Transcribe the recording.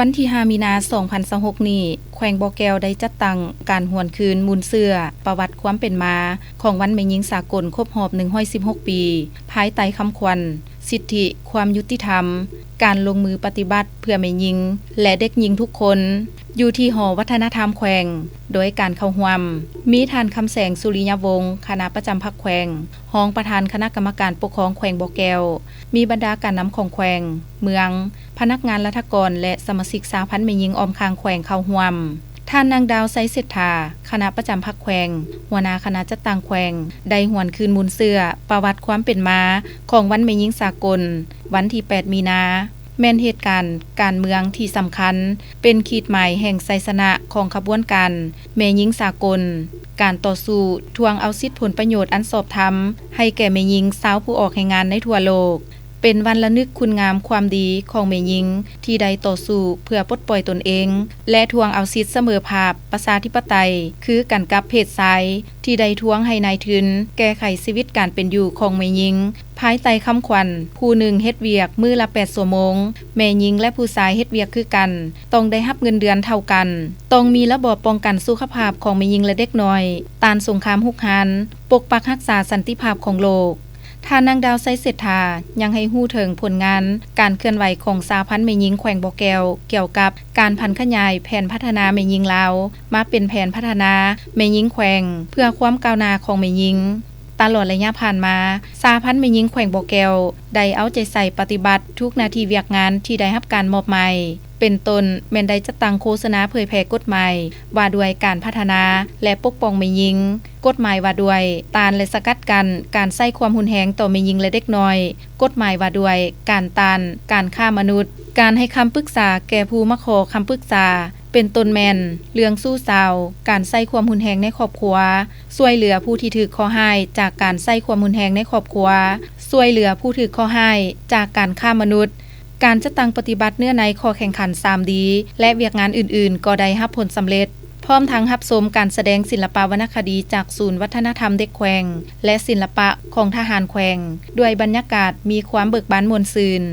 วันที่5มีนาคม2026นี้แขวงบ่อแก้วได้จัดตั้งการหวนคืนมูลเสื้อประวัติความเป็นมาของวันแม่หญิงสากลครบรอบ116ปีภายใต้คำขวัญสิทธิความยุติธรรมการลงมือปฏิบัติเพื่อแม่หญิงและเด็กหญิงทุกคนอยู่ที่หอวัฒนธรรมแขวงโดยการเข้าร่วมมีท่านคำแสงสุริยวงศ์คณะประจำพรรคแขวงรองประธานคณะกรรมการปกครองแขวงบ่อแก้วมีบรรดาการนำของแขวงเมืองพนักงานรัฐกรและสมาชิกสาพันธ์แม่หญิงอ้อมข้างแขวงเข้าร่วมท่านนางดาวไซเศรษฐาคณะประจำพรรคแขวงหัวหน้าคณะจัดตั้งแขวงได้หวนคืนมูลเสื้อประวัติความเป็นมาของวันแม่หญิงสากลวันที่8มีนาแม่นเหตุการณ์การเมืองที่สำคัญเป็นขีดหมายแห่งไสยชนะของขบวนการแม่หญิงสากลการต่อสู้ทวงเอาสิทธิผลประโยชน์อันชอบธรรมให้แก่แม่หญิงสาวผู้ออกแรงงานในทั่วโลกเป็นวันระลึกคุณงามความดีของแม่หญิงที่ได้ต่อสู้เพื่อปลดปล่อยตนเองและทวงเอาสิทธิเสมอภาพประชาธิปไตยคือกันกับเพศชายที่ได้ทวงให้นายทุนแก้ไขชีวิตการเป็นอยู่ของแม่หญิงภายใต้คำขวัญผู้หนึ่งเฮ็ดเวียกมื้อละ8ชั่วโมงแม่หญิงและผู้ชายเฮ็ดเวียกคือกันต้องได้รับเงินเดือนเท่ากันต้องมีระบบป้องกันสุขภาพของแม่หญิงและเด็กน้อยต้านสงครามรุกรานปกปักรักษาสันติภาพของโลกท่านนางดาวไซเศรษฐายังให้ฮู้ถึงผลงานการเคลื่อนไหวของสาพันธ์แม่หญิงแขวงบ่อแก้วเกี่ยวกับการพันขยายแผนพัฒนาแม่หญิงลาวมาเป็นแผนพัฒนาแม่หญิงแขวงเพื่อความก้าวหน้าของแม่หญิงตลอดระยะผ่านมาสาพันธ์แม่หญิงแขวงบ่อแก้วได้เอาใจใส่ปฏิบัติทุกหน้าที่เวียกงานที่ได้รับการมอบหมายเป็นต้นแม่นได้จัดตั้งโฆษณาเผยแพร่กฎหมายว่าด้วยการพัฒนาและปกป้องแม่หญิงกฎหมายว่าด้วยต้านและสกัดกันการใช้ความรุนแรงต่อแม่หญิงและเด็กน้อยกฎหมายว่าด้วยการต้านการฆ่ามนุษย์การให้คำปรึกษาแก่ผู้มาขอคำปรึกษาเป็นต้นแม่นเรื่องสู้สาวการใช้ความรุนแรงในครอบครัวช่วยเหลือผู้ที่ถูกข้อห้ายจากการใช้ความรุนแรงในครอบครัวช่วยเหลือผู้ถูกข้อห้ายจากการฆ่ามนุษย์การจัดตั้งปฏิบัติเนื้อในข้อแข่งขัน 3D และเวียกงานอื่นๆก็ได้รับผลสำเร็จพร้อมทั้งรับชมการแสดงศิลปวรรณคดีจากศูนย์วัฒนธรรมเด็กแขวงและศิลปะของทหารแขวงด้วยบรรยากาศมีความเบิกบานม่วนซื่น